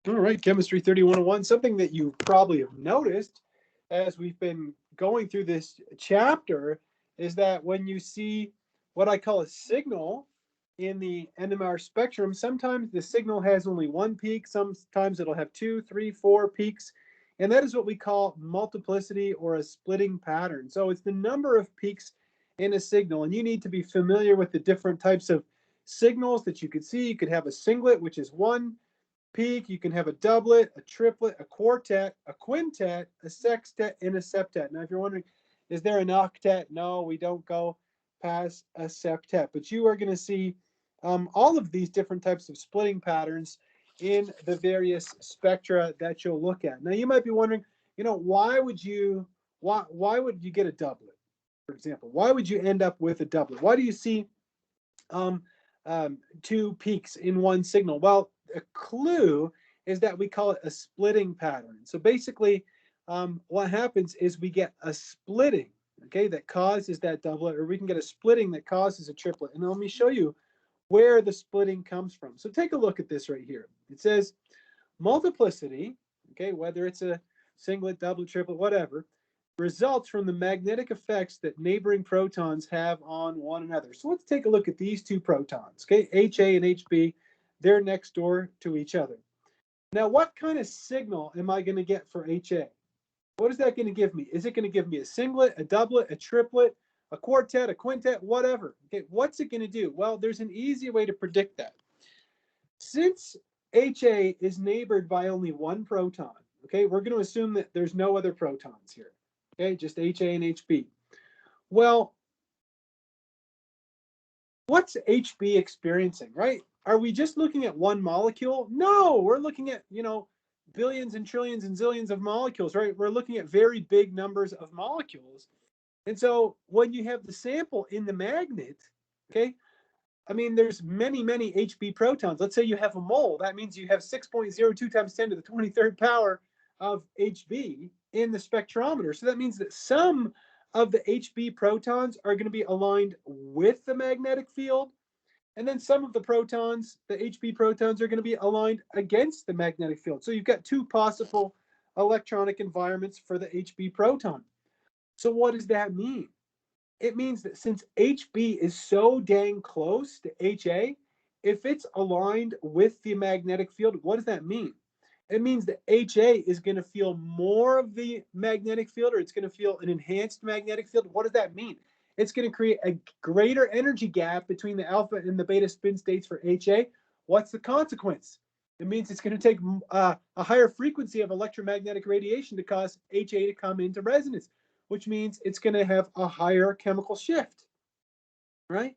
All right, Chemistry 3101. Something that you probably have noticed as we've been going through this chapter is that when you see what I call a signal in the NMR spectrum, sometimes the signal has only one peak, sometimes it'll have two, three, four peaks, and that is what we call multiplicity or a splitting pattern. So it's the number of peaks in a signal, and you need to be familiar with the different types of signals that you could see. You could have a singlet, which is one peak. You can have a doublet, a triplet, a quartet, a quintet, a sextet, and a septet. Now, if you're wondering, is there an octet? No, we don't go past a septet. But you are going to see all of these different types of splitting patterns in the various spectra that you'll look at. Now, you might be wondering, why would you get a doublet, for example? Why would you end up with a doublet? Why do you see um, two peaks in one signal? Well, a clue is that we call it a splitting pattern. So basically, what happens is we get a splitting, okay, that causes that doublet, or we can get a splitting that causes a triplet. And let me show you where the splitting comes from. So take a look at this right here. It says multiplicity, okay, whether it's a singlet, doublet, triplet, whatever, results from the magnetic effects that neighboring protons have on one another. So let's take a look at these two protons, okay, HA and HB. They're next door to each other. Now, what kind of signal am I going to get for HA? What is that going to give me? Is it going to give me a singlet, a doublet, a triplet, a quartet, a quintet, whatever? Okay, what's it going to do? Well, there's an easy way to predict that. Since HA is neighbored by only one proton, okay, we're going to assume that there's no other protons here, okay, just HA and HB. Well, what's HB experiencing, right? Are we just looking at one molecule? No, we're looking at, billions and trillions and zillions of molecules, right? We're looking at very big numbers of molecules. And so when you have the sample in the magnet, okay, I mean, there's many, many HB protons. Let's say you have a mole. That means you have 6.02 times 10 to the 23rd power of HB in the spectrometer. So that means that some of the HB protons are going to be aligned with the magnetic field. And then some of the protons, the HB protons, are going to be aligned against the magnetic field. So you've got two possible electronic environments for the HB proton. So what does that mean? It means that since HB is so dang close to HA, if it's aligned with the magnetic field, what does that mean? It means that HA is going to feel more of the magnetic field, or it's going to feel an enhanced magnetic field. What does that mean? It's going to create a greater energy gap between the alpha and the beta spin states for HA. What's the consequence? It means it's going to take a higher frequency of electromagnetic radiation to cause HA to come into resonance, which means it's going to have a higher chemical shift, right?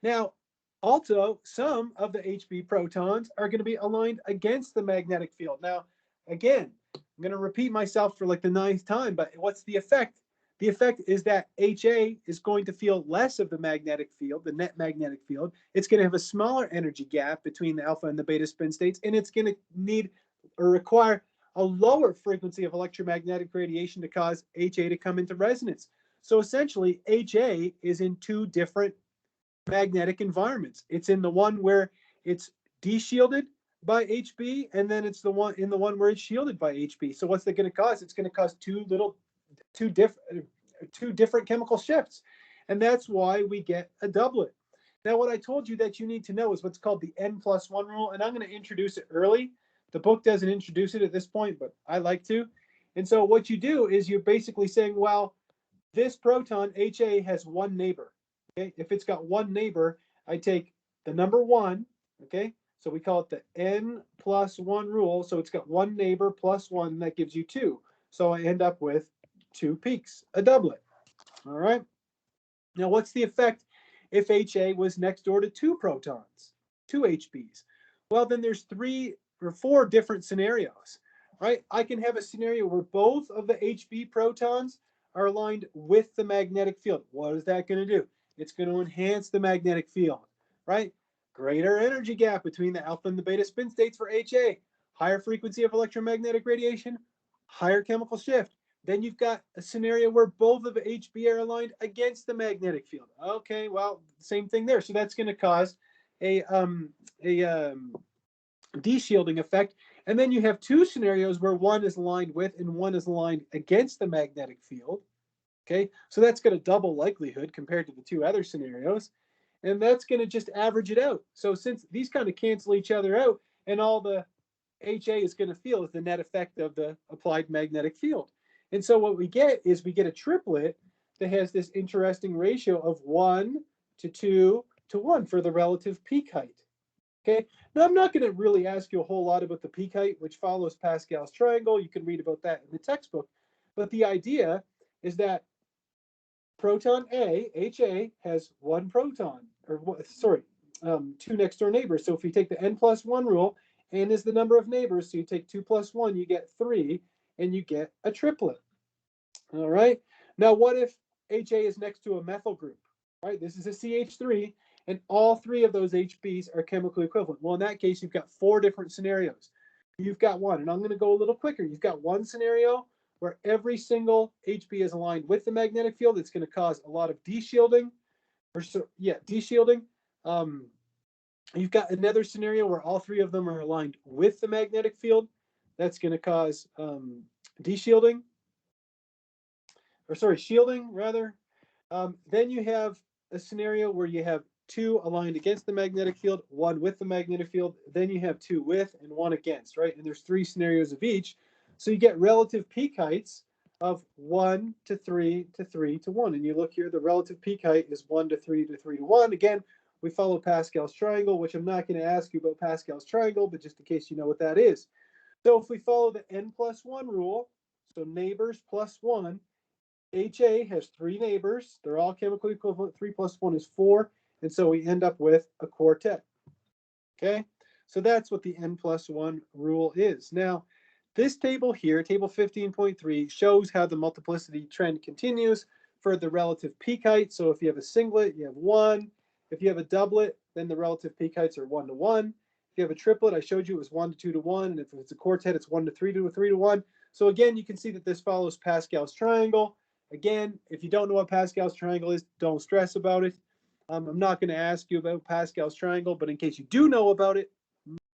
Now, also, some of the HB protons are going to be aligned against the magnetic field. Now, again, I'm going to repeat myself for like the 9th time, but what's the effect? The effect is that HA is going to feel less of the magnetic field, the net magnetic field. It's going to have a smaller energy gap between the alpha and the beta spin states, and it's going to need or require a lower frequency of electromagnetic radiation to cause HA to come into resonance. So essentially, HA is in two different magnetic environments. It's in the one where it's deshielded by HB, and then it's the one where it's shielded by HB. So what's that going to cause? It's going to cause two different chemical shifts, and that's why we get a doublet. Now, what I told you that you need to know is what's called the N+1 rule, and I'm going to introduce it early. The book doesn't introduce it at this point, but I like to. And so what you do is you're basically saying, well, this proton, HA, has one neighbor. Okay, if it's got one neighbor, I take the number 1. Okay, so we call it the N+1 rule. So it's got one neighbor plus 1, that gives you 2. So I end up with 2 peaks, a doublet. All right. Now, what's the effect if HA was next door to 2 protons, 2 HBs? Well, then there's 3 or 4 different scenarios, right? I can have a scenario where both of the HB protons are aligned with the magnetic field. What is that going to do? It's going to enhance the magnetic field, right? Greater energy gap between the alpha and the beta spin states for HA, higher frequency of electromagnetic radiation, higher chemical shift. Then you've got a scenario where both of the HB are aligned against the magnetic field. Okay, well, same thing there. So that's going to cause a deshielding effect, And then you have two scenarios where one is aligned with and one is aligned against the magnetic field. Okay, so that's got a double likelihood compared to the two other scenarios. And that's going to just average it out. So since these kind of cancel each other out, and all the HA is going to feel is the net effect of the applied magnetic field. And so what we get is we get a triplet that has this interesting ratio of 1 to 2 to 1 for the relative peak height. Okay, now I'm not going to really ask you a whole lot about the peak height, which follows Pascal's triangle. You can read about that in the textbook. But the idea is that proton A, HA, has one proton, or sorry, two next door neighbors. So if you take the n+1 rule, n is the number of neighbors, so you take 2 plus 1, you get 3, and you get a triplet. All right. Now, what if HA is next to a methyl group? Right. This is a CH3, and all three of those HBs are chemically equivalent. Well, in that case, you've got 4 different scenarios. You've got one, and I'm going to go a little quicker. You've got one scenario where every single HB is aligned with the magnetic field. It's going to cause a lot of deshielding, deshielding. You've got another scenario where all three of them are aligned with the magnetic field. That's going to cause deshielding, or sorry, shielding rather. Then you have a scenario where you have 2 aligned against the magnetic field, 1 with the magnetic field. Then you have 2 with and 1 against, right? And there's 3 scenarios of each. So you get relative peak heights of 1 to 3 to 3 to 1. And you look here, the relative peak height is 1 to 3 to 3 to 1. Again, we follow Pascal's triangle, which I'm not going to ask you about Pascal's triangle, but just in case you know what that is. So if we follow the n+1 rule, so neighbors plus 1, HA has 3 neighbors. They're all chemically equivalent. 3 plus 1 is 4. And so we end up with a quartet. Okay, so that's what the n+1 rule is. Now, this table here, table 15.3, shows how the multiplicity trend continues for the relative peak height. So if you have a singlet, you have 1. If you have a doublet, then the relative peak heights are 1 to 1. If you have a triplet, I showed you it was 1 to 2 to 1. And if it's a quartet, it's 1 to 3 to 3 to 1. So again, you can see that this follows Pascal's triangle. Again, if you don't know what Pascal's triangle is, don't stress about it. I'm not going to ask you about Pascal's triangle, but in case you do know about it,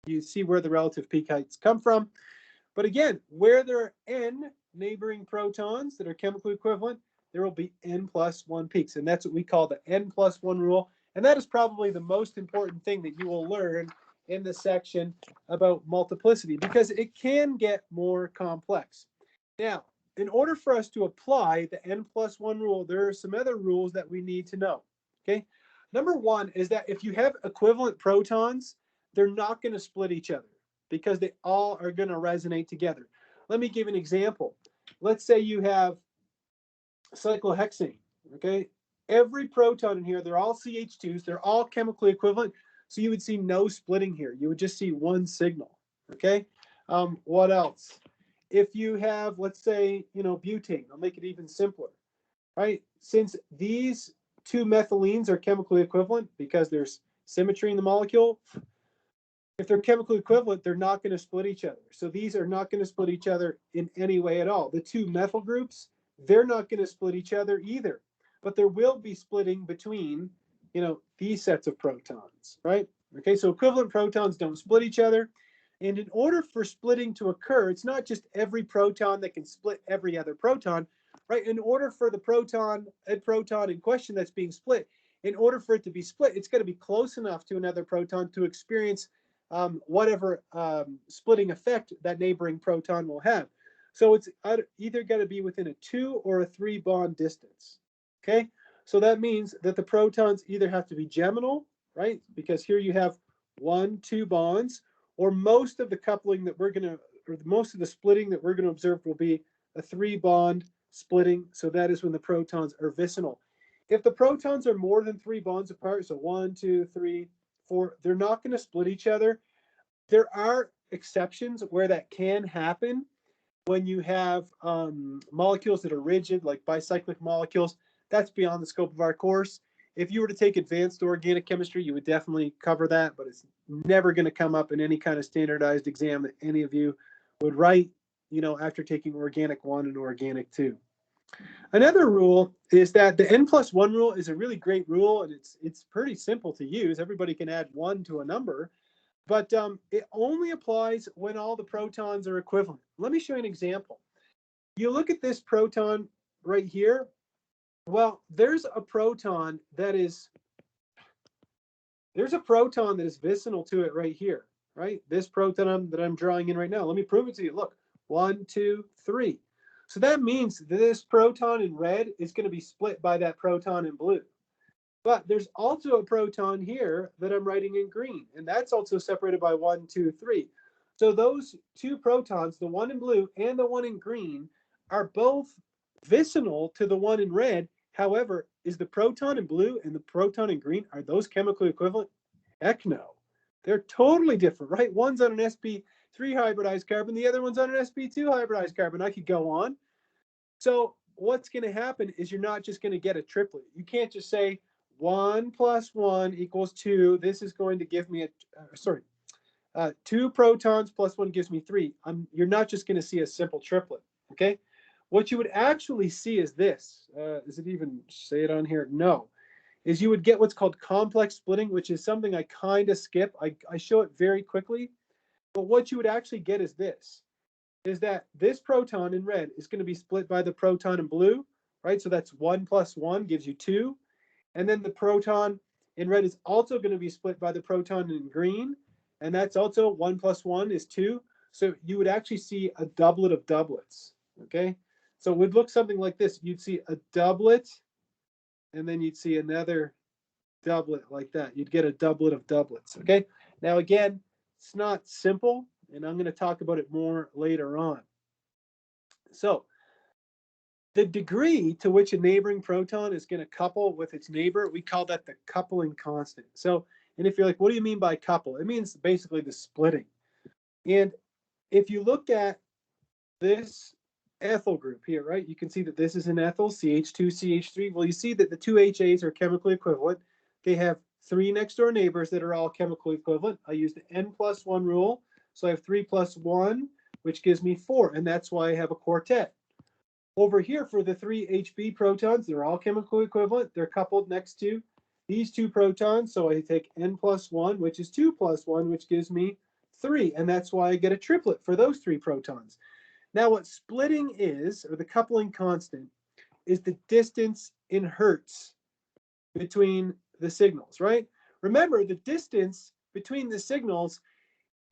you see where the relative peak heights come from. But again, where there are n neighboring protons that are chemically equivalent, there will be n+1 peaks. And that's what we call the n+1 rule. And that is probably the most important thing that you will learn in the section about multiplicity, because it can get more complex. Now, in order for us to apply the n+1 rule, there are some other rules that we need to know. Okay. Number one is that if you have equivalent protons, they're not going to split each other because they all are going to resonate together. Let me give an example. Let's say you have cyclohexane. Okay. Every proton in here, they're all CH2s. They're all chemically equivalent. So you would see no splitting here. You would just see one signal. Okay. What else? If you have, let's say, butane, I'll make it even simpler, right? Since these 2 methylenes are chemically equivalent because there's symmetry in the molecule, if they're chemically equivalent, they're not going to split each other. So these are not going to split each other in any way at all. The 2 methyl groups, they're not going to split each other either. But there will be splitting between, these sets of protons, right? Okay, so equivalent protons don't split each other. And in order for splitting to occur, it's not just every proton that can split every other proton, right? In order for the proton in question that's being split, in order for it to be split, it's got to be close enough to another proton to experience whatever splitting effect that neighboring proton will have. So it's either got to be within a 2 or a 3 bond distance. Okay, so that means that the protons either have to be geminal, right? Because here you have 1, 2 bonds, or most of the coupling that we're going to, or most of the splitting that we're going to observe will be a 3 bond splitting. So that is when the protons are vicinal. If the protons are more than 3 bonds apart, so 1, 2, 3, 4, they're not going to split each other. There are exceptions where that can happen when you have molecules that are rigid, like bicyclic molecules. That's beyond the scope of our course. If you were to take advanced organic chemistry, you would definitely cover that, but it's never going to come up in any kind of standardized exam that any of you would write, after taking organic 1 and organic 2. Another rule is that the n+1 rule is a really great rule, and it's pretty simple to use. Everybody can add 1 to a number. But it only applies when all the protons are equivalent. Let me show you an example. You look at this proton right here. Well, there's a proton that is vicinal to it right here, right? This proton that I'm drawing in right now. Let me prove it to you. Look, 1, 2, 3. So that means that this proton in red is going to be split by that proton in blue. But there's also a proton here that I'm writing in green, and that's also separated by 1, 2, 3. So those two protons, the one in blue and the one in green, are both vicinal to the one in red. However, is the proton in blue and the proton in green, are those chemically equivalent? Heck no. They're totally different, right? One's on an sp3 hybridized carbon, the other one's on an sp2 hybridized carbon. I could go on. So what's going to happen is you're not just going to get a triplet. You can't just say 1 plus 1 equals 2. This is going to give me 2 protons plus 1 gives me 3. You're not just going to see a simple triplet, okay? What you would actually see is this. Does it even say it on here? No. Is you would get what's called complex splitting, which is something I kind of skip. I show it very quickly. But what you would actually get is this. Is that this proton in red is going to be split by the proton in blue, right? So that's 1 plus 1 gives you 2. And then the proton in red is also going to be split by the proton in green. And that's also 1 plus 1 is 2. So you would actually see a doublet of doublets, okay? So it would look something like this. You'd see a doublet, and then you'd see another doublet like that. You'd get a doublet of doublets, okay? Now, again, it's not simple, and I'm going to talk about it more later on. So the degree to which a neighboring proton is going to couple with its neighbor, we call that the coupling constant. So, and if you're like, what do you mean by couple? It means basically the splitting. And if you look at this ethyl group here, right, you can see that this is an ethyl, CH2, CH3. Well, you see that the two HAs are chemically equivalent. They have 3 next door neighbors that are all chemically equivalent. I used the n plus 1 rule. So I have 3 plus 1, which gives me 4. And that's why I have a quartet. Over here for the 3 HB protons, they're all chemically equivalent. They're coupled next to these 2 protons. So I take n plus 1, which is 2 plus 1, which gives me 3. And that's why I get a triplet for those 3 protons. Now what splitting is, or the coupling constant, is the distance in hertz between the signals, right? Remember, the distance between the signals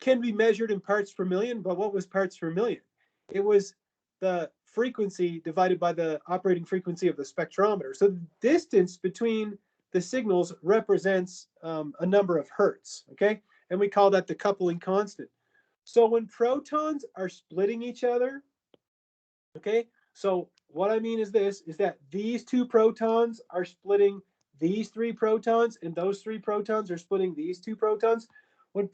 can be measured in parts per million, but what was parts per million? It was the frequency divided by the operating frequency of the spectrometer. So the distance between the signals represents a number of hertz, okay? And we call that the coupling constant. So when protons are splitting each other, okay, so what I mean is this, is that these 2 protons are splitting these 3 protons, and those 3 protons are splitting these 2 protons. When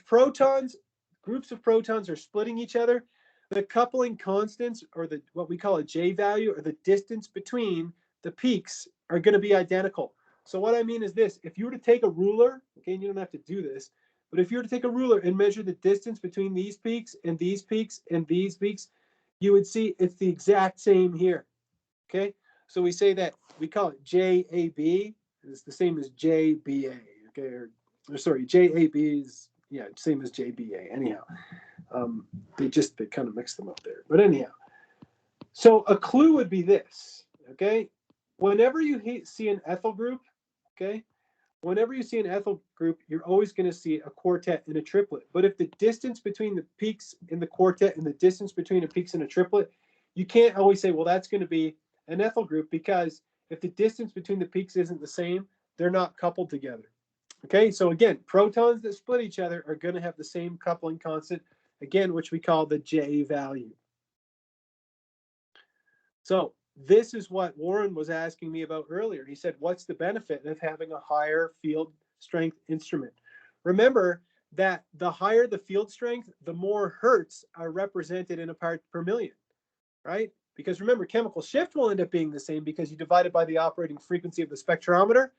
groups of protons are splitting each other, the coupling constants, or what we call a J value, or the distance between the peaks, are going to be identical. So what I mean is this, if you were to take a ruler, okay, and you don't have to do this, but if you were to take a ruler and measure the distance between these peaks and these peaks and these peaks, you would see it's the exact same here, okay? So we say that, we call it JAB, it's the same as JBA, okay? Or sorry, JAB is, yeah, same as JBA, anyhow. They kind of mix them up there. But anyhow, so a clue would be this, okay? Whenever you see an ethyl group, okay, whenever you see an ethyl group, you're always going to see a quartet and a triplet. But if the distance between the peaks in the quartet and the distance between the peaks in a triplet, you can't always say, well, that's going to be an ethyl group, because if the distance between the peaks isn't the same, they're not coupled together. Okay, so again, protons that split each other are going to have the same coupling constant, again, which we call the J value. So this is what Warren was asking me about earlier. He said, what's the benefit of having a higher field strength instrument? Remember that the higher the field strength, the more hertz are represented in a part per million, right? Because remember, chemical shift will end up being the same because you divide it by the operating frequency of the spectrometer.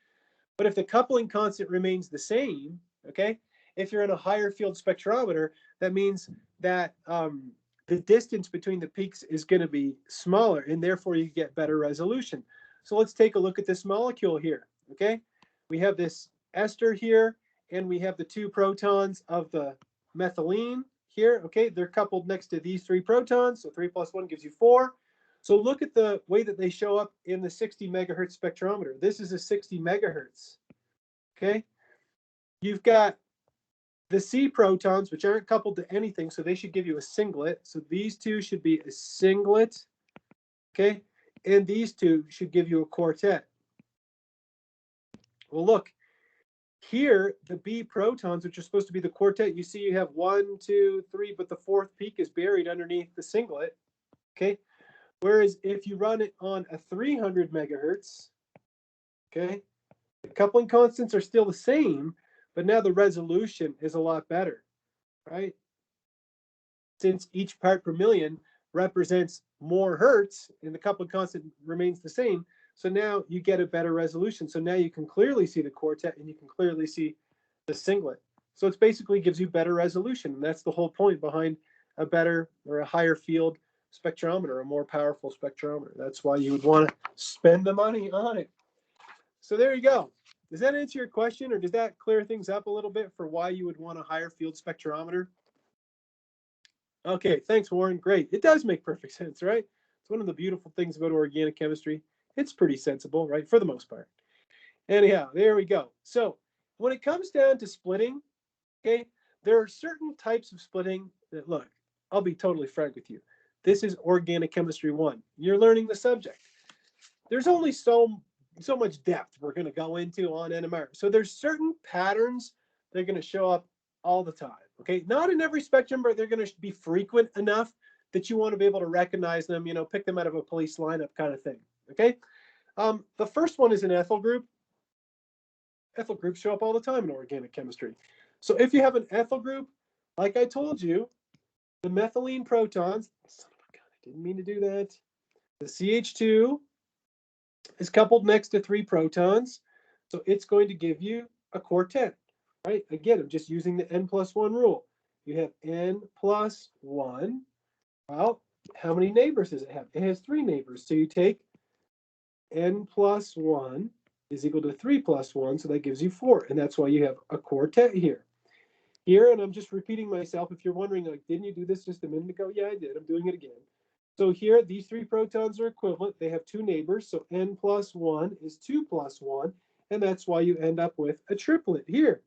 But if the coupling constant remains the same, okay, if you're in a higher field spectrometer, that means that the distance between the peaks is going to be smaller, and therefore you get better resolution. So let's take a look at this molecule here, okay? We have this ester here, and we have the 2 protons of the methylene here, okay, they're coupled next to these 3 protons, so 3 plus 1 gives you 4. So look at the way that they show up in the 60 megahertz spectrometer. This is a 60 megahertz, okay? You've got the C protons, which aren't coupled to anything, so they should give you a singlet. So these two should be a singlet, okay? And these two should give you a quartet. Well, look, here, the B protons, which are supposed to be the quartet, you see you have 1, 2, 3, but the 4th peak is buried underneath the singlet, okay? Whereas if you run it on a 300 megahertz, okay, the coupling constants are still the same, but now the resolution is a lot better, right? Since each part per million represents more hertz and the coupling constant remains the same, so now you get a better resolution. So now you can clearly see the quartet and you can clearly see the singlet. So it basically gives you better resolution. And that's the whole point behind a better or a higher field spectrometer, a more powerful spectrometer. That's why you would want to spend the money on it. So there you go. Does that answer your question, or does that clear things up a little bit for why you would want a higher field spectrometer? Okay, thanks, Warren. Great. It does make perfect sense, right? It's one of the beautiful things about organic chemistry. It's pretty sensible, right, for the most part. Anyhow, there we go. So when it comes down to splitting, okay, there are certain types of splitting that, look, I'll be totally frank with you. This is Organic Chemistry 1. You're learning the subject. There's only so much depth we're going to go into on NMR. So there's certain patterns that are going to show up all the time, okay? Not in every spectrum, but they're going to be frequent enough that you want to be able to recognize them, you know, pick them out of a police lineup kind of thing, okay? The first one is an ethyl group. Ethyl groups show up all the time in organic chemistry. So if you have an ethyl group, like I told you, the methylene protons, son of a gun, I didn't mean to do that. The CH2 is coupled next to 3 protons, so it's going to give you a quartet, right? Again, I'm just using the n+1 rule. You have n+1. Well, how many neighbors does it have? It has 3 neighbors, so you take n+1 is equal to 3 plus 1, so that gives you 4, and that's why you have a quartet here. Here, and I'm just repeating myself, if you're wondering, like, didn't you do this just a minute ago? Yeah, I did. I'm doing it again. So here, these 3 protons are equivalent. They have 2 neighbors, so n+1 is 2 plus 1, and that's why you end up with a triplet here.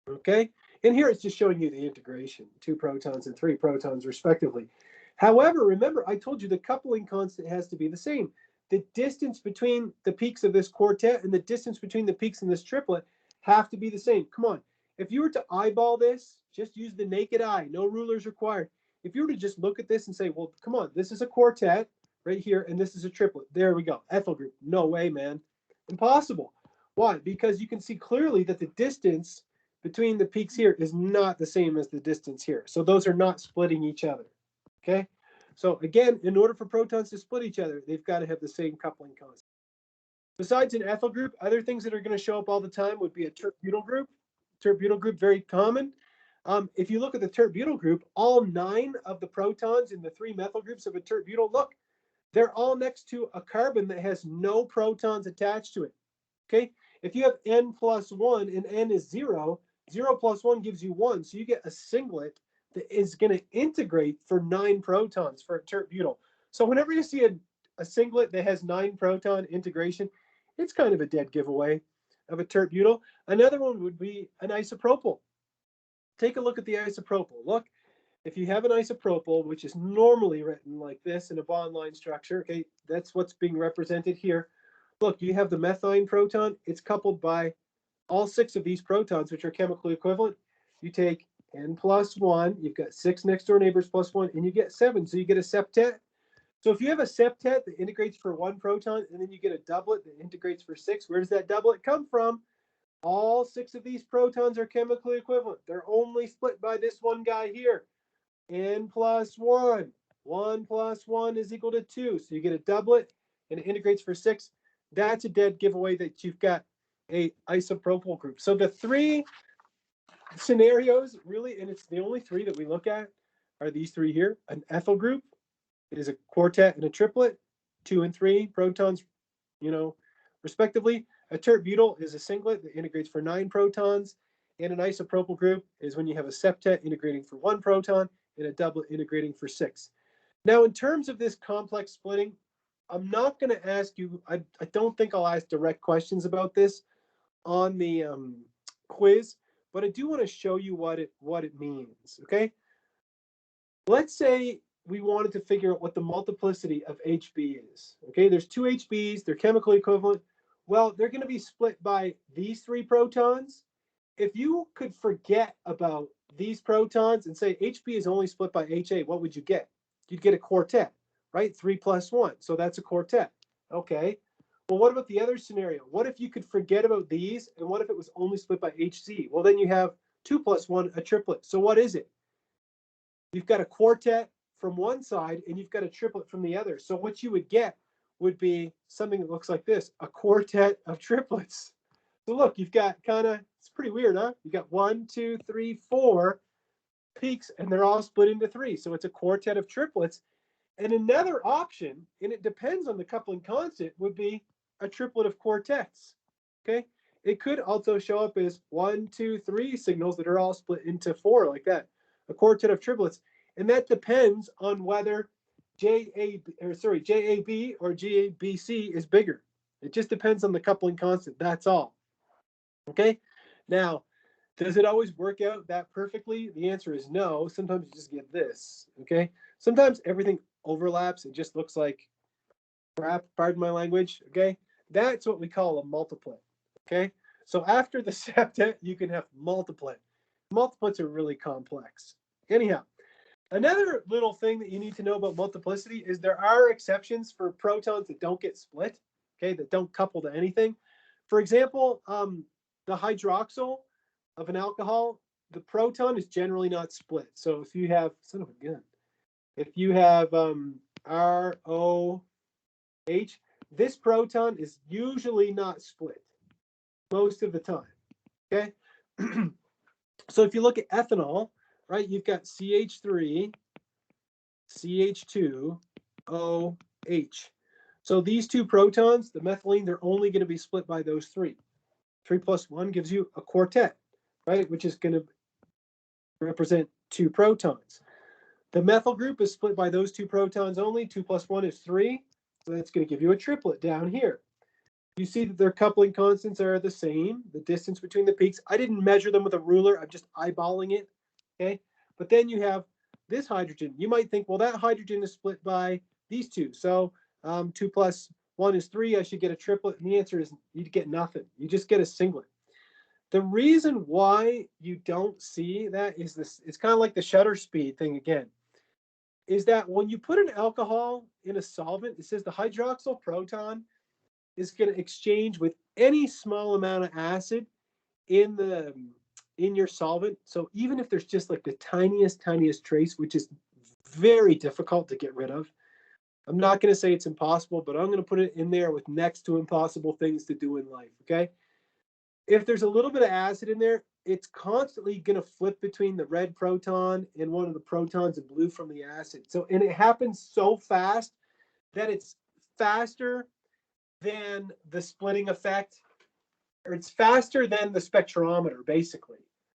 Okay? And here it's just showing you the integration, 2 protons and 3 protons respectively. However, remember, I told you the coupling constant has to be the same. The distance between the peaks of this quartet and the distance between the peaks in this triplet have to be the same. Come on. If you were to eyeball this, just use the naked eye, no rulers required. If you were to just look at this and say, well, come on, this is a quartet right here, and this is a triplet. There we go. Ethyl group. No way, man. Impossible. Why? Because you can see clearly that the distance between the peaks here is not the same as the distance here. So those are not splitting each other. Okay? So again, in order for protons to split each other, they've got to have the same coupling constant. Besides an ethyl group, other things that are going to show up all the time would be a tert-butyl group. Tert-butyl group, very common. If you look at the tert-butyl group, all 9 of the protons in the 3 methyl groups of a tert-butyl, look, they're all next to a carbon that has no protons attached to it. Okay? If you have n+1 and n is 0, 0 plus 1 gives you 1. So you get a singlet that is going to integrate for 9 protons for a tert-butyl. So whenever you see a singlet that has 9 proton integration, it's kind of a dead giveaway of a tert-butyl. Another one would be an isopropyl. Take a look at the isopropyl. Look, if you have an isopropyl, which is normally written like this in a bond line structure, okay, that's what's being represented here. Look, you have the methine proton. It's coupled by all 6 of these protons, which are chemically equivalent. You take n+1, you've got 6 next door neighbors plus 1, and you get 7. So you get a septet. So if you have a septet that integrates for 1 proton, and then you get a doublet that integrates for 6, where does that doublet come from? All 6 of these protons are chemically equivalent. They're only split by this one guy here. n+1. 1 plus 1 is equal to 2. So you get a doublet, and it integrates for 6. That's a dead giveaway that you've got a isopropyl group. So the 3 scenarios, really, and it's the only 3 that we look at, are these 3 here. An ethyl group is a quartet and a triplet, 2 and 3 protons, you know, respectively. A tert-butyl is a singlet that integrates for 9 protons. in an isopropyl group is when you have a septet integrating for 1 proton and a doublet integrating for 6. Now, in terms of this complex splitting, I'm not going to ask you, I don't think I'll ask direct questions about this on the quiz, but I do want to show you what it means, okay? Let's say we wanted to figure out what the multiplicity of HB is, okay? There's 2 HBs, they're chemically equivalent. Well, they're going to be split by these 3 protons. If you could forget about these protons and say HB is only split by HA, what would you get? You'd get a quartet, right? 3 plus 1. So that's a quartet. Okay. Well, what about the other scenario? What if you could forget about these? And what if it was only split by HC? Well, then you have 2 plus 1, a triplet. So what is it? You've got a quartet from one side and you've got a triplet from the other. So what you would get would be something that looks like this, a quartet of triplets. So look, you've got kind of, it's pretty weird, huh? You got 1, 2, 3, 4 peaks, and they're all split into 3. So it's a quartet of triplets. And another option, and it depends on the coupling constant, would be a triplet of quartets. Okay? It could also show up as 1, 2, 3 signals that are all split into 4 like that. A quartet of triplets. And that depends on whether JAB or GABC is bigger. It just depends on the coupling constant. That's all. Okay? Now, does it always work out that perfectly? The answer is no. Sometimes you just get this. Okay? Sometimes everything overlaps. It just looks like crap, pardon my language. Okay? That's what we call a multiplet. Okay? So after the septet, you can have multiplet. Multiplets are really complex. Anyhow, another little thing that you need to know about multiplicity is there are exceptions for protons that don't get split, okay, that don't couple to anything. For example, the hydroxyl of an alcohol, the proton is generally not split. So if you have, son of a gun, if you have ROH, this proton is usually not split most of the time, okay? So if you look at ethanol, right, you've got CH3, CH2, OH. So these 2 protons, the methylene, they're only going to be split by those 3. 3 plus 1 gives you a quartet, right, which is going to represent 2 protons. The methyl group is split by those 2 protons only. 2 plus 1 is 3. So that's going to give you a triplet down here. You see that their coupling constants are the same, the distance between the peaks. I didn't measure them with a ruler. I'm just eyeballing it, okay? But then you have this hydrogen. You might think, well, that hydrogen is split by these 2. So 2 plus 1 is 3. I should get a triplet. And the answer is you get nothing. You just get a singlet. The reason why you don't see that is this. It's kind of like the shutter speed thing again. Is that when you put an alcohol in a solvent, it says the hydroxyl proton is going to exchange with any small amount of acid in your solvent. So even if there's just like the tiniest trace, which is very difficult to get rid of, I'm not going to say it's impossible, but I'm going to put it in there with next to impossible things to do in life, okay? If there's a little bit of acid in there, it's constantly going to flip between the red proton and one of the protons in blue from the acid. So, and it happens so fast that it's faster than the splitting effect, or it's faster than the spectrometer, basically.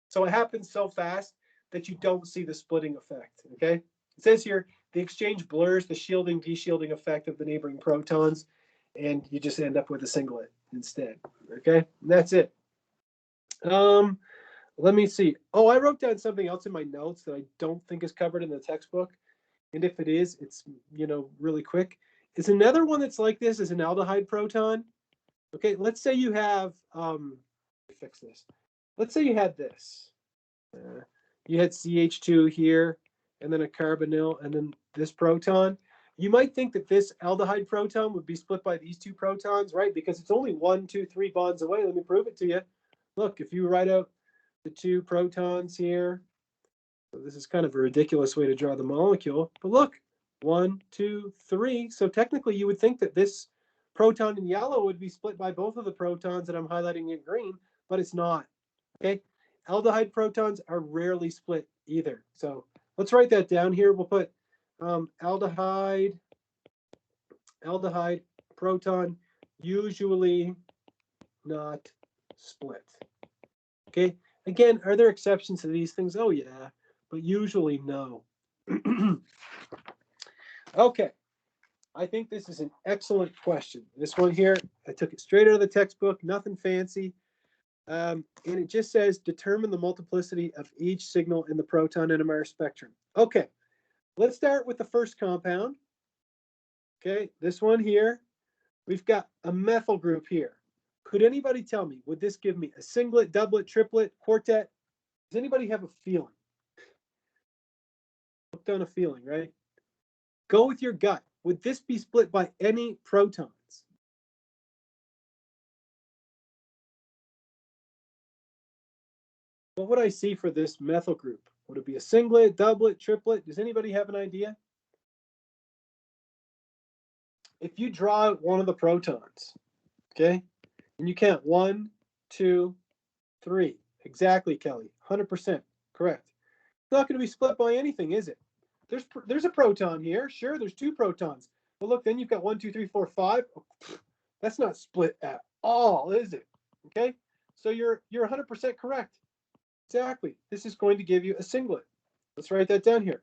So it happens so fast that you don't see the splitting effect, okay? It says here, the exchange blurs the shielding, deshielding effect of the neighboring protons, and you just end up with a singlet instead, okay? And that's it. Let me see. Oh, I wrote down something else in my notes that I don't think is covered in the textbook. And if it is, it's, really quick. Is another one that's like this is an aldehyde proton. Okay, let's say you have, fix this. Let's say you had this. You had CH2 here, and then a carbonyl, and then this proton. You might think that this aldehyde proton would be split by these 2 protons, right? Because it's only 1, 2, 3 bonds away. Let me prove it to you. Look, if you write out the 2 protons here, so this is kind of a ridiculous way to draw the molecule, but look, 1, 2, 3. So technically you would think that this proton in yellow would be split by both of the protons that I'm highlighting in green, but it's not, okay? Aldehyde protons are rarely split either. So let's write that down here. We'll put aldehyde proton, usually not split, okay? Again, are there exceptions to these things? Oh, yeah, but usually no. Okay, I think this is an excellent question. This one here, I took it straight out of the textbook, nothing fancy. And it just says, determine the multiplicity of each signal in the proton NMR spectrum. Okay, let's start with the first compound. Okay, this one here, we've got a methyl group here. Could anybody tell me, would this give me a singlet, doublet, triplet, quartet? Does anybody have a feeling? Look down a feeling, right? Go with your gut. Would this be split by any protons? What would I see for this methyl group? Would it be a singlet, doublet, triplet? Does anybody have an idea? If you draw one of the protons, okay, and you count 1, 2, 3. Exactly, Kelly. 100% correct. It's not going to be split by anything, is it? There's a proton here. Sure, there's 2 protons. But look, then you've got 1, 2, 3, 4, 5. Oh, that's not split at all, is it? Okay, so you're 100% correct. Exactly. This is going to give you a singlet. Let's write that down here.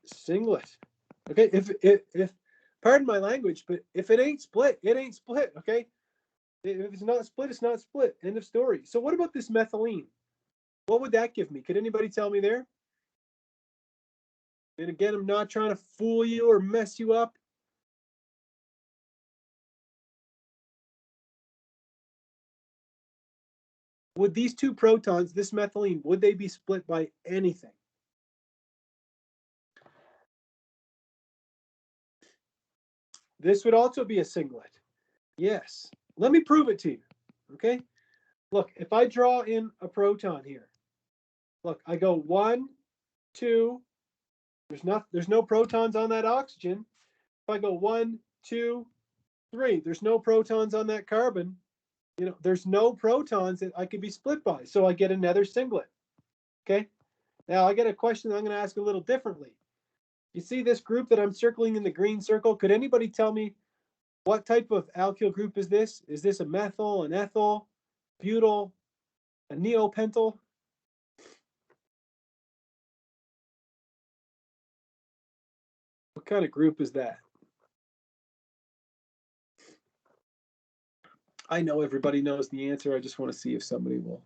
Singlet. Okay, if pardon my language, but if it ain't split, it ain't split. Okay, if it's not split, it's not split. End of story. So what about this methylene? What would that give me? Could anybody tell me there? And again, I'm not trying to fool you or mess you up. Would these 2 protons, this methylene, would they be split by anything? This would also be a singlet. Yes. Let me prove it to you. Okay. Look, if I draw in a proton here, look, I go 1, 2. There's no protons on that oxygen. If I go 1, 2, 3, there's no protons on that carbon. There's no protons that I could be split by. So I get another singlet. Okay. Now I get a question that I'm going to ask a little differently. You see this group that I'm circling in the green circle? Could anybody tell me what type of alkyl group is this? Is this a methyl, an ethyl, butyl, a neopentyl? What kind of group is that? I know everybody knows the answer. I just want to see if somebody will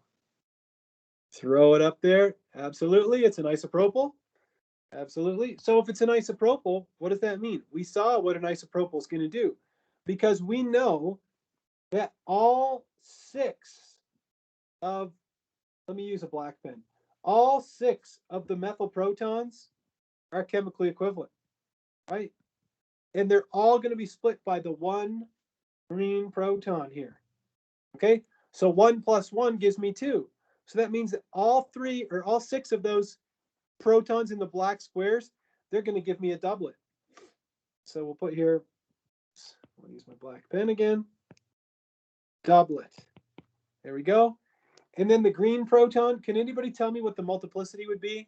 throw it up there. Absolutely. It's an isopropyl. Absolutely. So if it's an isopropyl, what does that mean? We saw what an isopropyl is going to do, because we know that all 6 of, let me use a black pen, all 6 of the methyl protons are chemically equivalent, right? And they're all going to be split by the 1 green proton here. Okay, so 1 plus 1 gives me 2. So that means that all 3 or all 6 of those protons in the black squares, they're going to give me a doublet. So we'll put here, I'll use my black pen again, doublet. There we go. And then the green proton, can anybody tell me what the multiplicity would be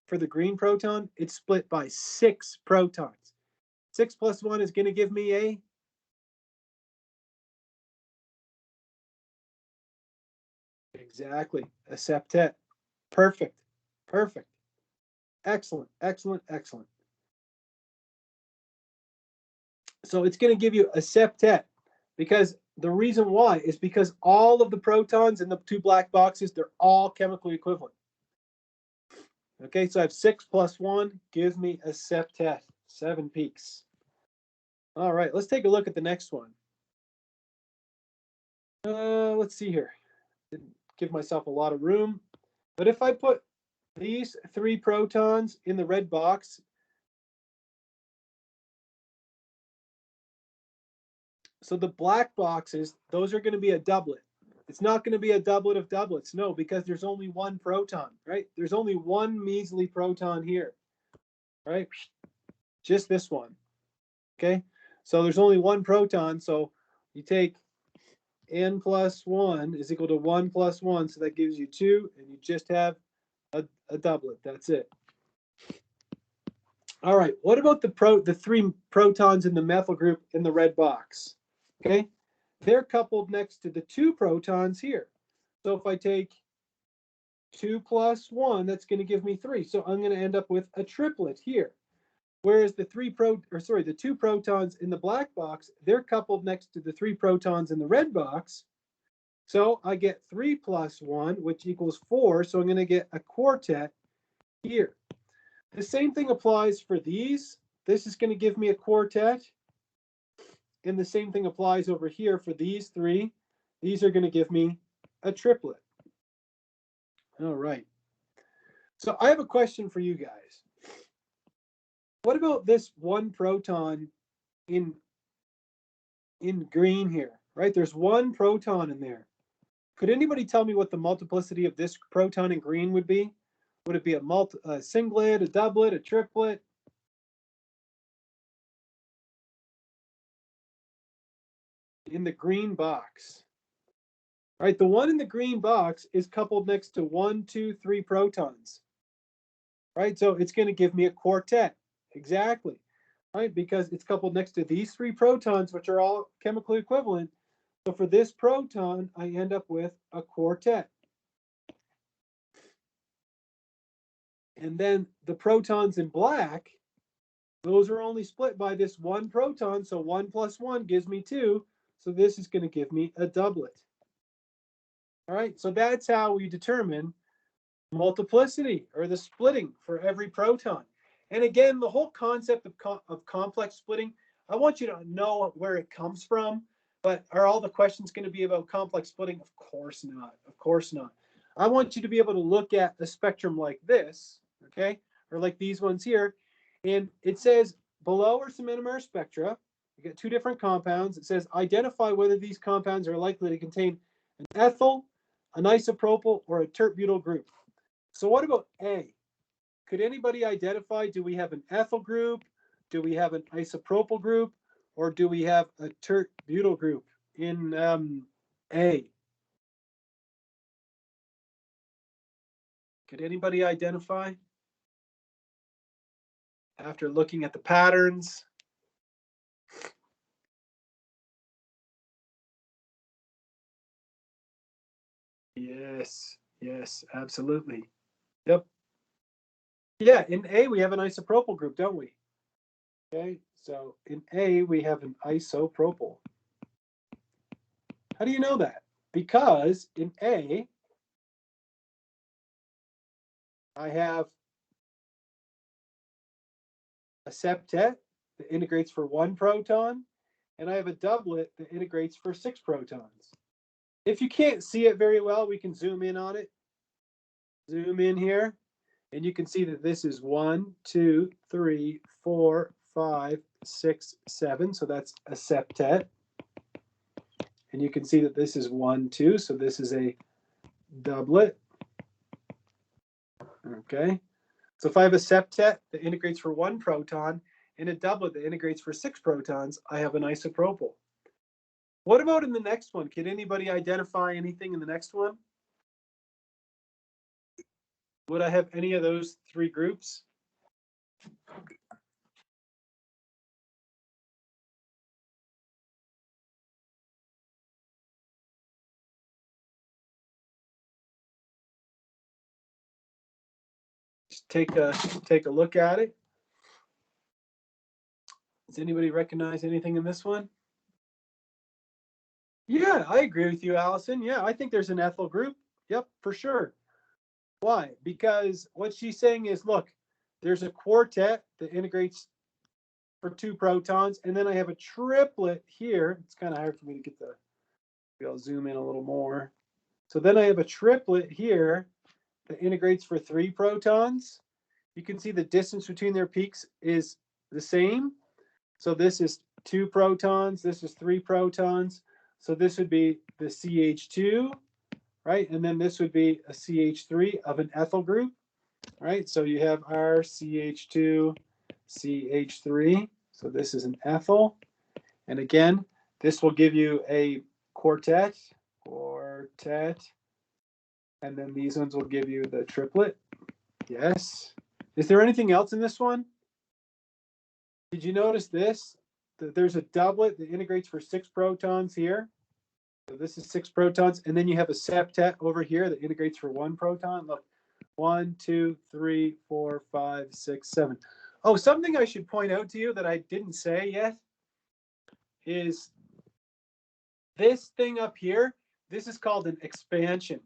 for the green proton? It's split by 6 protons. 6 plus 1 is going to give me a, exactly, a septet. Perfect. Perfect. Excellent, excellent, excellent. So it's going to give you a septet, because the reason why is because all of the protons in the 2 black boxes, they're all chemically equivalent. Okay, so I have 6 plus 1 gives me a septet, 7 peaks. All right, let's take a look at the next one. Let's see here. Didn't give myself a lot of room, but if I put these 3 protons in the red box, so the black boxes, those are going to be a doublet. It's not going to be a doublet of doublets, no, because there's only 1 proton, right? There's only 1 measly proton here, right? Just this one, okay? So there's only 1 proton, so you take n plus 1 is equal to 1 plus 1, so that gives you 2, and you just have a doublet. That's it. All right, what about the 3 protons in the methyl group in the red box? Okay, they're coupled next to the 2 protons here. So if I take 2 plus 1, that's going to give me 3. So I'm going to end up with a triplet here. Whereas the the 2 protons in the black box, they're coupled next to the 3 protons in the red box. So I get 3 plus 1, which equals 4. So I'm going to get a quartet here. The same thing applies for these. This is going to give me a quartet. And the same thing applies over here for these 3. These are going to give me a triplet. All right. So I have a question for you guys. What about this 1 proton in green here, right? There's 1 proton in there. Could anybody tell me what the multiplicity of this proton in green would be? Would it be a singlet, a doublet, a triplet? In the green box, right? The one in the green box is coupled next to 1, 2, 3 protons, right? So it's going to give me a quartet. Exactly, right? Because it's coupled next to these 3 protons, which are all chemically equivalent. So for this proton, I end up with a quartet. And then the protons in black, those are only split by this 1 proton. So 1 plus 1 gives me 2. So this is going to give me a doublet. All right, so that's how we determine multiplicity, or the splitting for every proton. And again, the whole concept of complex splitting, I want you to know where it comes from. But are all the questions going to be about complex splitting? Of course not. Of course not. I want you to be able to look at a spectrum like this, okay, or like these ones here, and it says below are some NMR spectra. You get 2 different compounds. It says identify whether these compounds are likely to contain an ethyl, an isopropyl, or a tert-butyl group. So what about A? Could anybody identify, do we have an ethyl group? Do we have an isopropyl group? Or do we have a tert-butyl group in A? Could anybody identify after looking at the patterns? Yes, yes, absolutely. Yep. Yeah, in A, we have an isopropyl group, don't we? Okay, so in A, we have an isopropyl. How do you know that? Because in A, I have a septet that integrates for 1 proton, and I have a doublet that integrates for 6 protons. If you can't see it very well, we can zoom in on it. Zoom in here, and you can see that this is 1, 2, 3, 4, 5, 6, 7. So that's a septet. And you can see that this is 1, 2. So this is a doublet. Okay. So if I have a septet that integrates for 1 proton and a doublet that integrates for 6 protons, I have an isopropyl. What about in the next one? Can anybody identify anything in the next one? Would I have any of those 3 groups? Just take a look at it. Does anybody recognize anything in this one? Yeah, I agree with you, Allison. Yeah, I think there's an ethyl group. Yep, for sure. Why? Because what she's saying is, look, there's a quartet that integrates for 2 protons, and then I have a triplet here. It's kind of hard for me to get the, maybe I'll zoom in a little more. So then I have a triplet here that integrates for 3 protons. You can see the distance between their peaks is the same. So this is 2 protons, this is 3 protons. So this would be the CH2, right? And then this would be a CH3 of an ethyl group, right? So you have our CH2, CH3. So this is an ethyl. And again, this will give you a quartet. And then these ones will give you the triplet. Yes. Is there anything else in this one? Did you notice this? That there's a doublet that integrates for 6 protons here. So this is 6 protons, and then you have a septet over here that integrates for 1 proton. Look, 1, 2, 3, 4, 5, 6, 7. Oh, something I should point out to you that I didn't say yet is this thing up here. This is called an expansion.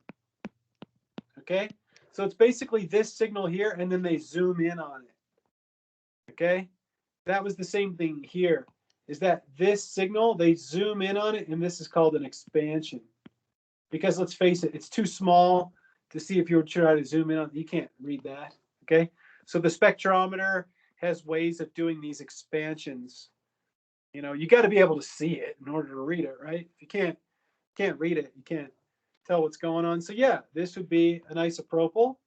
Okay, so it's basically this signal here, and then they zoom in on it. Okay, that was the same thing here. Is that this signal, they zoom in on it, and this is called an expansion. Because let's face it, it's too small to see if you were trying to zoom in on. You can't read that. Okay, so the spectrometer has ways of doing these expansions. You know, you got to be able to see it in order to read it, right? If you can't read it, you can't tell what's going on. So yeah, this would be an isopropyl.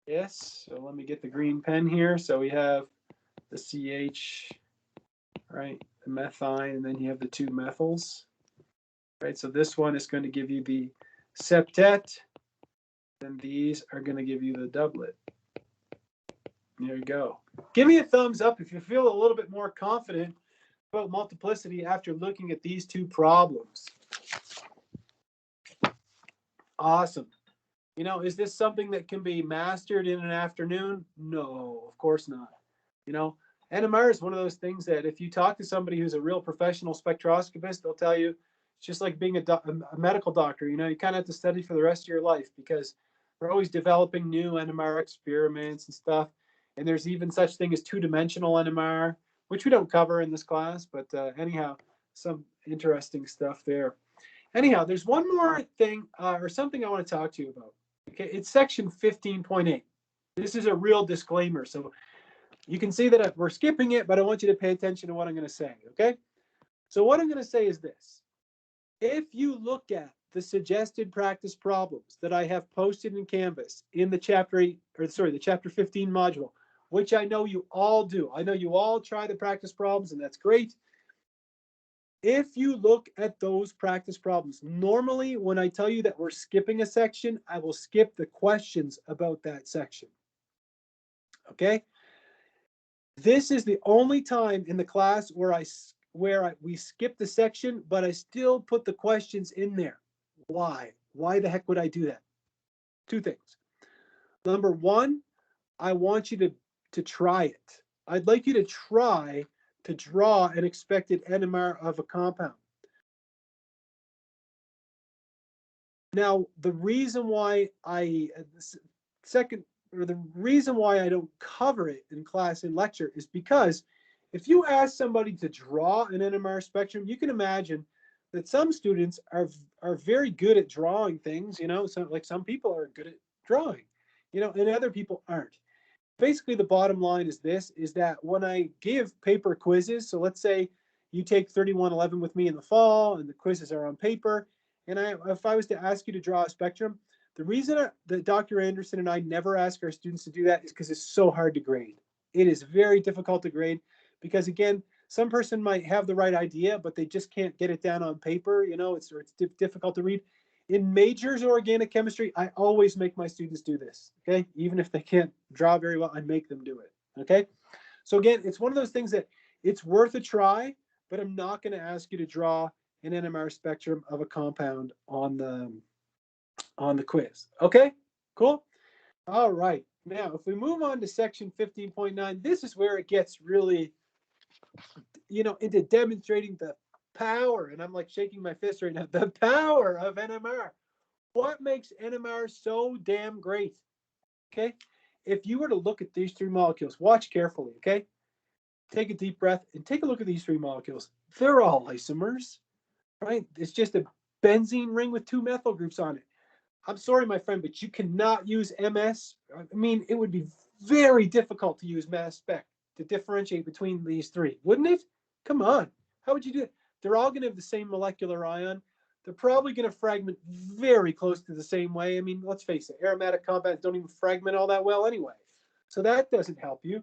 Yes. So let me get the green pen here. So we have the CH, right? The methine, and then you have the 2 methyls, right? So this one is going to give you the septet, and these are going to give you the doublet. There you go. Give me a thumbs up if you feel a little bit more confident about multiplicity after looking at these 2 problems. Awesome. You know, is this something that can be mastered in an afternoon? No, of course not. You know, NMR is one of those things that if you talk to somebody who's a real professional spectroscopist, they'll tell you it's just like being a medical doctor. You know, you kind of have to study for the rest of your life because we're always developing new NMR experiments and stuff. And there's even such thing as 2-dimensional NMR, which we don't cover in this class, but anyhow, some interesting stuff there. Anyhow, there's one more thing or something I want to talk to you about. Okay, it's section 15.8. This is a real disclaimer, so you can see that we're skipping it, but I want you to pay attention to what I'm going to say, okay? So what I'm going to say is this. If you look at the suggested practice problems that I have posted in Canvas in the the chapter 15 module, which I know you all do. I know you all try the practice problems, and that's great. If you look at those practice problems, normally when I tell you that we're skipping a section, I will skip the questions about that section. Okay? This is the only time in the class where we skip the section, but I still put the questions in there. Why? Why the heck would I do that? 2 things. Number 1, I want you to try it. I'd like you to try to draw an expected NMR of a compound. Now, the reason why I don't cover it in class in lecture is because if you ask somebody to draw an NMR spectrum, you can imagine that some students are very good at drawing things, you know, so like some people are good at drawing, you know, and other people aren't. Basically, the bottom line is this, is that when I give paper quizzes, so let's say you take 3111 with me in the fall and the quizzes are on paper, and if I was to ask you to draw a spectrum, the reason that Dr. Anderson and I never ask our students to do that is because it's so hard to grade. It is very difficult to grade because, again, some person might have the right idea, but they just can't get it down on paper. You know, it's difficult to read. In majors or organic chemistry, I always make my students do this, okay? Even if they can't draw very well, I make them do it, okay? So again, it's one of those things that it's worth a try, but I'm not going to ask you to draw an NMR spectrum of a compound on the quiz. Okay, cool. All right. Now, if we move on to section 15.9, this is where it gets really, you know, into demonstrating the power, and I'm like shaking my fist right now, the power of NMR. What makes NMR so damn great? Okay, if you were to look at these 3 molecules, watch carefully, okay? Take a deep breath and take a look at these 3 molecules. They're all isomers, right? It's just a benzene ring with 2 methyl groups on it. I'm sorry, my friend, but you cannot use MS. I mean, it would be very difficult to use mass spec to differentiate between these 3, wouldn't it? Come on. How would you do it? They're all going to have the same molecular ion. They're probably going to fragment very close to the same way. I mean, let's face it, aromatic compounds don't even fragment all that well anyway. So that doesn't help you.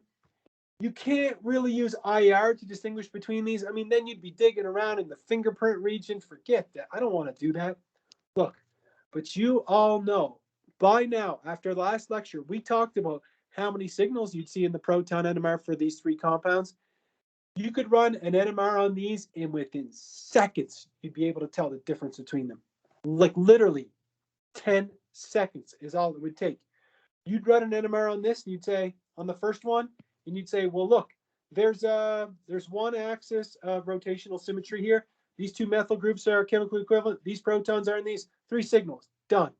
You can't really use IR to distinguish between these. I mean, then you'd be digging around in the fingerprint region. Forget that. I don't want to do that. Look, but you all know by now, after last lecture, we talked about how many signals you'd see in the proton NMR for these 3 compounds. You could run an NMR on these, and within seconds, you'd be able to tell the difference between them. Like literally 10 seconds is all it would take. You'd run an NMR on this, and you'd say, on the first one, and you'd say, well, look, there's one axis of rotational symmetry here. These two methyl groups are chemically equivalent. These protons are in these 3 signals. Done.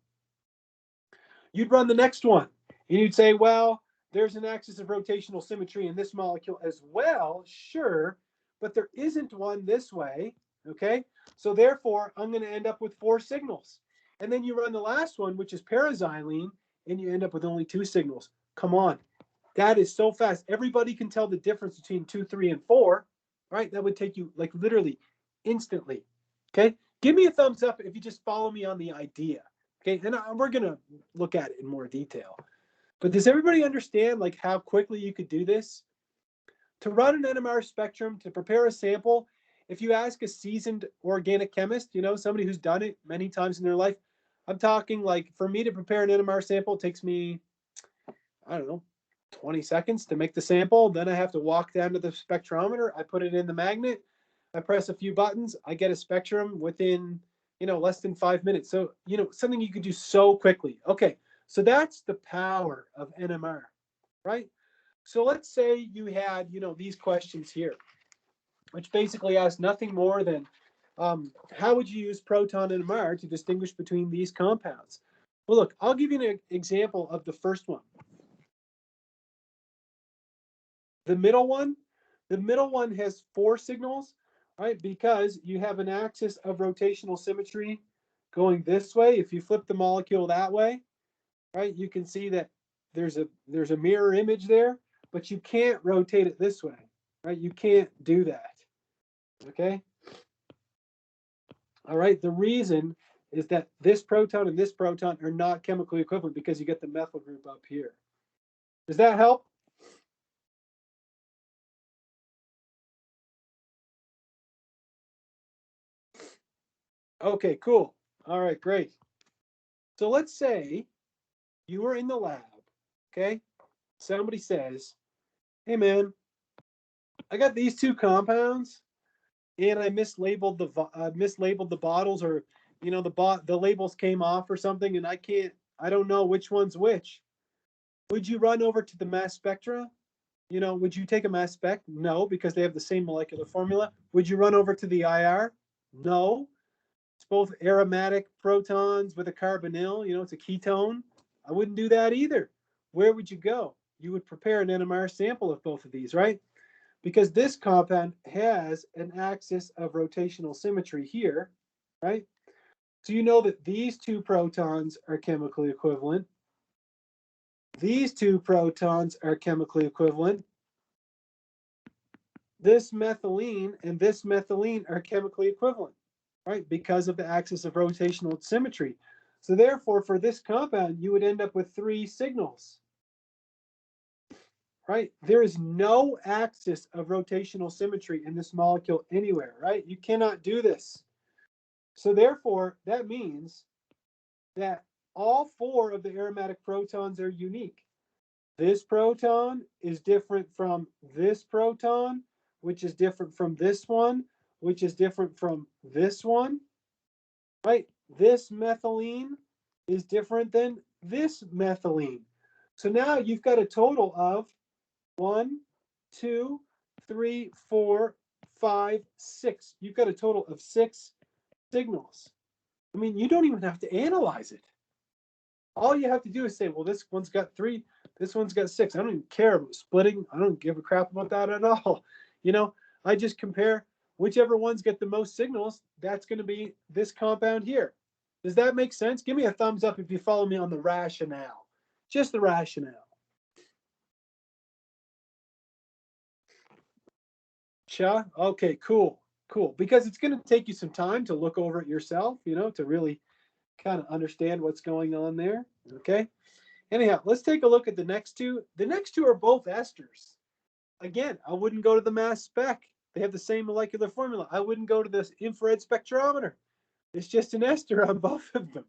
You'd run the next one, and you'd say, well, there's an axis of rotational symmetry in this molecule as well, sure, but there isn't one this way, okay? So therefore, I'm going to end up with 4 signals. And then you run the last one, which is paraxylene, and you end up with only 2 signals. Come on. That is so fast. Everybody can tell the difference between 2, 3, and 4, right? That would take you like literally instantly, okay? Give me a thumbs up if you just follow me on the idea. Okay, and we're going to look at it in more detail. But does everybody understand like how quickly you could do this? To run an NMR spectrum, to prepare a sample, if you ask a seasoned organic chemist, you know, somebody who's done it many times in their life, I'm talking like for me to prepare an NMR sample, it takes me, I don't know, 20 seconds to make the sample. Then I have to walk down to the spectrometer. I put it in the magnet. I press a few buttons. I get a spectrum within, you know, less than 5 minutes. So, you know, something you could do so quickly. Okay, so that's the power of NMR, right? So let's say you had, you know, these questions here, which basically ask nothing more than how would you use proton NMR to distinguish between these compounds? Well, look, I'll give you an example of the first one. The middle one has 4 signals, right? Because you have an axis of rotational symmetry going this way. If you flip the molecule that way, right, you can see that there's a mirror image there, but you can't rotate it this way, right? You can't do that, okay? All right, the reason is that this proton and this proton are not chemically equivalent because you get the methyl group up here. Does that help? Okay, cool. All right, great. So let's say you were in the lab, okay? Somebody says, hey man, I got these 2 compounds and I mislabeled the bottles, or you know the labels came off or something, and I don't know which one's which. Would you run over to the mass spectra? You know, would you take a mass spec? No, because they have the same molecular formula. Would you run over to the IR? No. It's both aromatic protons with a carbonyl, you know, it's a ketone. I wouldn't do that either. Where would you go? You would prepare an NMR sample of both of these, right? Because this compound has an axis of rotational symmetry here, right? So you know that these 2 protons are chemically equivalent. These 2 protons are chemically equivalent. This methylene and this methylene are chemically equivalent, right? Because of the axis of rotational symmetry. So therefore, for this compound, you would end up with 3 signals, right? There is no axis of rotational symmetry in this molecule anywhere, right? You cannot do this. So therefore, that means that all 4 of the aromatic protons are unique. This proton is different from this proton, which is different from this one, which is different from this one, right? This methylene is different than this methylene. So now you've got a total of 1, 2, 3, 4, 5, 6. You've got a total of 6 signals. I mean, you don't even have to analyze it. All you have to do is say, well, this one's got 3, this one's got 6. I don't even care about splitting. I don't give a crap about that at all. You know, I just compare whichever ones get the most signals. That's going to be this compound here. Does that make sense? Give me a thumbs up if you follow me on the rationale. Just the rationale. Cha? Okay, cool. Cool. Because it's going to take you some time to look over it yourself, you know, to really kind of understand what's going on there. Okay. Anyhow, let's take a look at the next 2. The next 2 are both esters. Again, I wouldn't go to the mass spec. They have the same molecular formula. I wouldn't go to this infrared spectrometer. It's just an ester on both of them.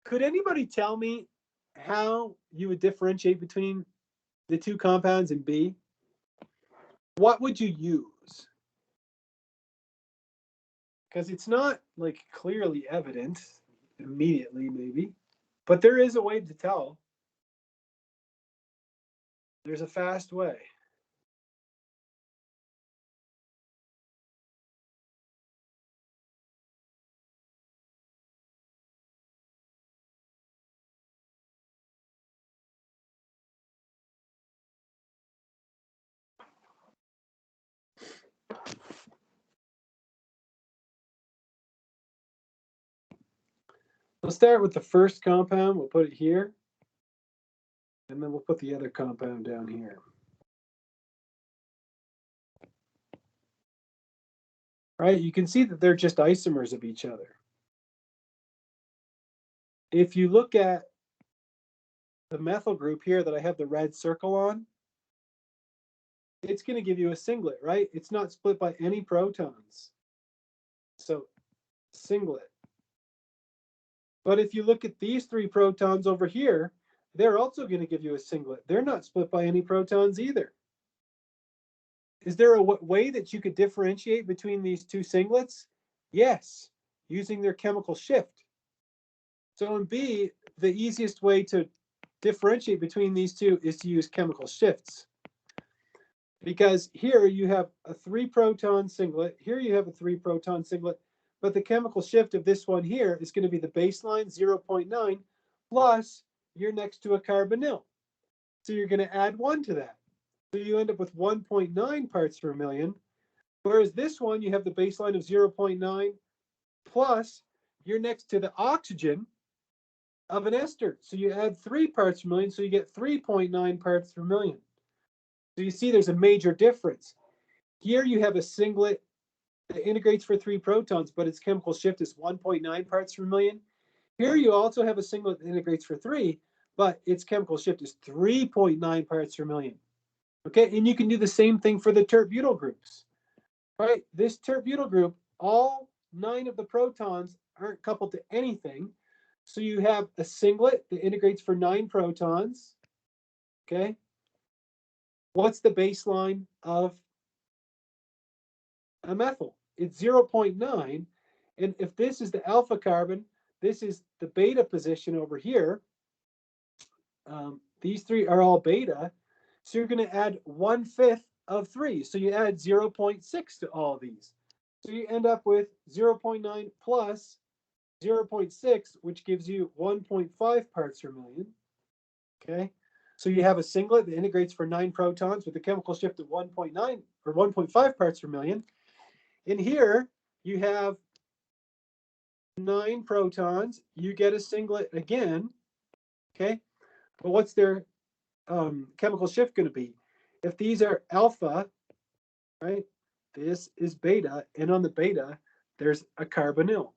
Could anybody tell me how you would differentiate between the 2 compounds in B? what would you use? Because it's not like clearly evident immediately, maybe, but there is a way to tell. There's a fast way. We'll start with the first compound. We'll put it here. And then we'll put the other compound down here. Right? You can see that they're just isomers of each other. If you look at the methyl group here that I have the red circle on, it's going to give you a singlet, right? It's not split by any protons. So singlet. But if you look at these three protons over here, they're also going to give you a singlet. They're not split by any protons either. Is there a way that you could differentiate between these two singlets? Yes, using their chemical shift. So in B, the easiest way to differentiate between these two is to use chemical shifts. Because here you have a 3-proton singlet, here you have a 3-proton singlet, but the chemical shift of this one here is going to be the baseline 0.9 plus you're next to a carbonyl. So you're going to add 1 to that. So you end up with 1.9 parts per million. Whereas this one, you have the baseline of 0.9 plus you're next to the oxygen of an ester. So you add 3 parts per million, so you get 3.9 parts per million. So you see there's a major difference. Here you have a singlet that integrates for 3 protons, but its chemical shift is 1.9 parts per million. Here you also have a singlet that integrates for 3, but its chemical shift is 3.9 parts per million. Okay, and you can do the same thing for the tert-butyl groups. Right, this tert-butyl group, all 9 of the protons aren't coupled to anything. So you have a singlet that integrates for 9 protons. Okay. What's the baseline of a methyl? It's 0.9. And if this is the alpha carbon, this is the beta position over here. These 3 are all beta. So you're going to add 1/5 of 3. So you add 0.6 to all these. So you end up with 0.9 plus 0.6, which gives you 1.5 parts per million. Okay. So you have a singlet that integrates for 9 protons with a chemical shift of 1.9 or 1.5 parts per million. In here, you have 9 protons. You get a singlet again. Okay. But what's their chemical shift going to be? If these are alpha, right, this is beta. And on the beta, there's a carbonyl.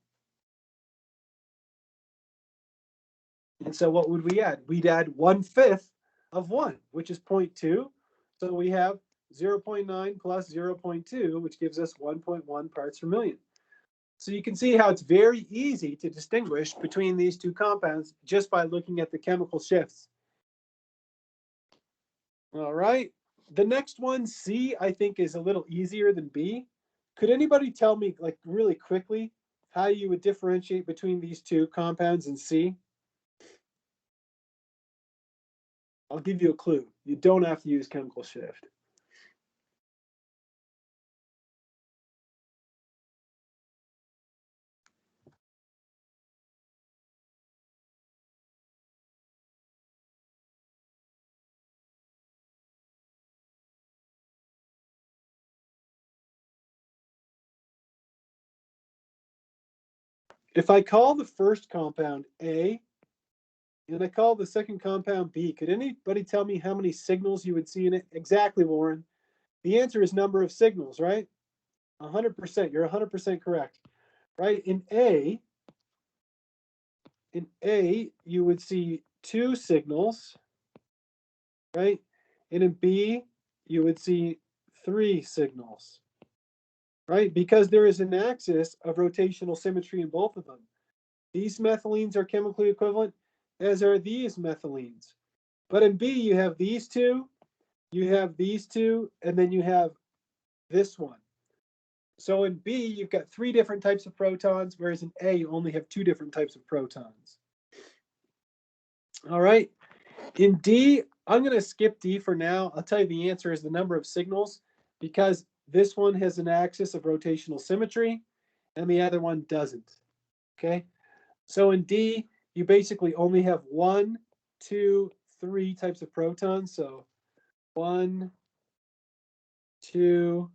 And so what would we add? We'd add 1/5 of 1, which is 0.2. So we have 0.9 plus 0.2, which gives us 1.1 parts per million. So you can see how it's very easy to distinguish between these two compounds just by looking at the chemical shifts. All right. The next one, C, I think is a little easier than B. Could anybody tell me, like really quickly, how you would differentiate between these two compounds in C? I'll give you a clue. You don't have to use chemical shift. If I call the first compound A and I call the second compound B, could anybody tell me how many signals you would see in it? Exactly, Warren. The answer is number of signals, right? 100%. You're 100% correct. Right? In A, you would see 2 signals, right? And in B, you would see 3 signals, right? Because there is an axis of rotational symmetry in both of them. These methylenes are chemically equivalent, as are these methylenes. But in B, you have these 2, you have these 2, and then you have this one. So in B, you've got 3 different types of protons, whereas in A, you only have 2 different types of protons. All right. In D, I'm going to skip D for now. I'll tell you the answer is the number of signals, because this one has an axis of rotational symmetry and the other one doesn't. Okay. So in D, you basically only have 1, 2, 3 types of protons. So 1, 2,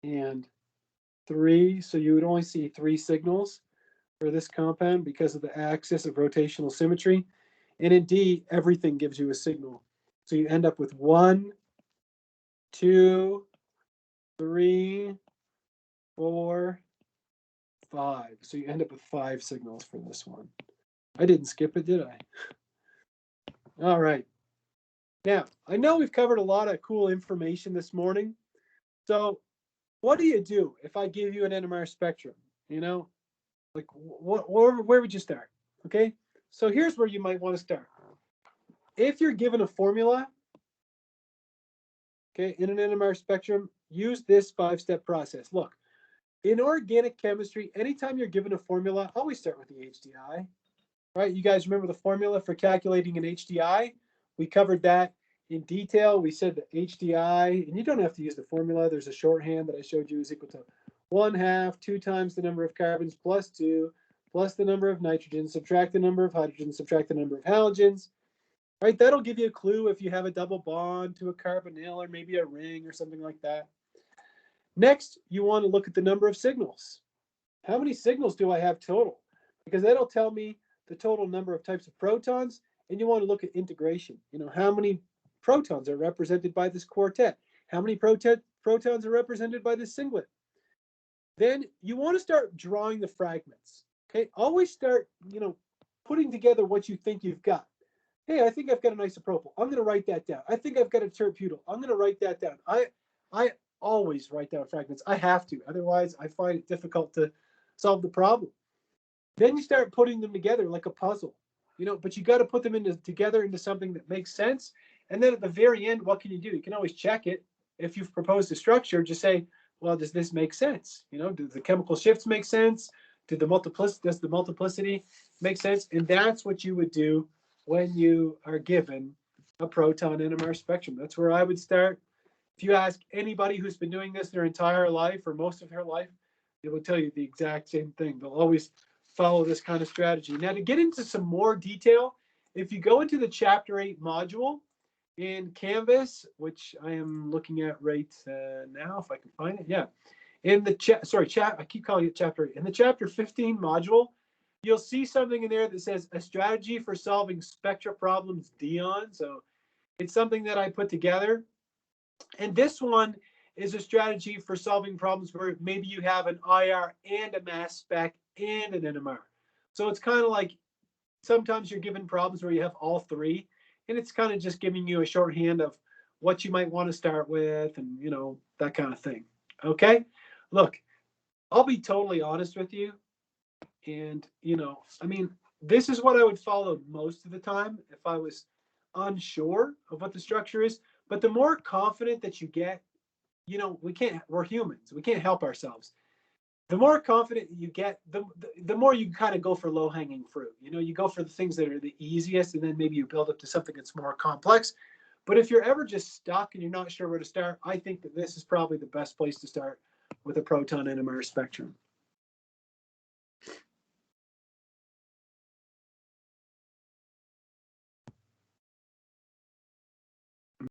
and 3. So you would only see 3 signals for this compound because of the axis of rotational symmetry. And in D, everything gives you a signal. So you end up with 1, 2, 3, 4, 5. So you end up with 5 signals for this one. I didn't skip it, did I? All right. Now, I know we've covered a lot of cool information this morning. So what do you do if I give you an NMR spectrum? You know, like where would you start? Okay. So here's where you might want to start. If you're given a formula, okay, in an NMR spectrum, use this 5-step process. Look, in organic chemistry, anytime you're given a formula, always start with the HDI. Right? You guys remember the formula for calculating an HDI? We covered that in detail. We said that HDI, and you don't have to use the formula. There's a shorthand that I showed you is equal to 1/2, 2 times the number of carbons plus 2, plus the number of nitrogens, subtract the number of hydrogens, subtract the number of halogens. Right? That'll give you a clue if you have a double bond to a carbonyl or maybe a ring or something like that. Next, you want to look at the number of signals. How many signals do I have total? Because that'll tell me the total number of types of protons, and you want to look at integration. You know, how many protons are represented by this quartet? How many protons are represented by this singlet? Then you want to start drawing the fragments. Okay, always start, putting together what you think you've got. Hey, I think I've got an isopropyl. I'm going to write that down. I think I've got a terbutyl. I'm going to write that down. I always write down fragments. I have to. Otherwise, I find it difficult to solve the problem. Then you start putting them together like a puzzle, but you got to put them together into something that makes sense. And then at the very end, what can you do? You can always check it. If you've proposed a structure, just say, well, does this make sense? Do the chemical shifts make sense? Does the multiplicity make sense? And that's what you would do when you are given a proton NMR spectrum. That's where I would start. If you ask anybody who's been doing this their entire life or most of their life, they will tell you the exact same thing. They'll always follow this kind of strategy. Now, to get into some more detail, if you go into the Chapter 8 module in Canvas, which I am looking at right now, if I can find it. Yeah. In the I keep calling it Chapter 8. In the Chapter 15 module, you'll see something in there that says a strategy for solving spectra problems, Dion. So it's something that I put together. And this one is a strategy for solving problems where maybe you have an IR and a mass spec and an NMR. So it's kind of like sometimes you're given problems where you have all 3, and it's kind of just giving you a shorthand of what you might want to start with and, that kind of thing. Okay? Look, I'll be totally honest with you. And, this is what I would follow most of the time if I was unsure of what the structure is. But the more confident that you get, we're humans. We can't help ourselves. The more confident you get, the more you kind of go for low-hanging fruit. You go for the things that are the easiest, and then maybe you build up to something that's more complex. But if you're ever just stuck and you're not sure where to start, I think that this is probably the best place to start with a proton NMR spectrum.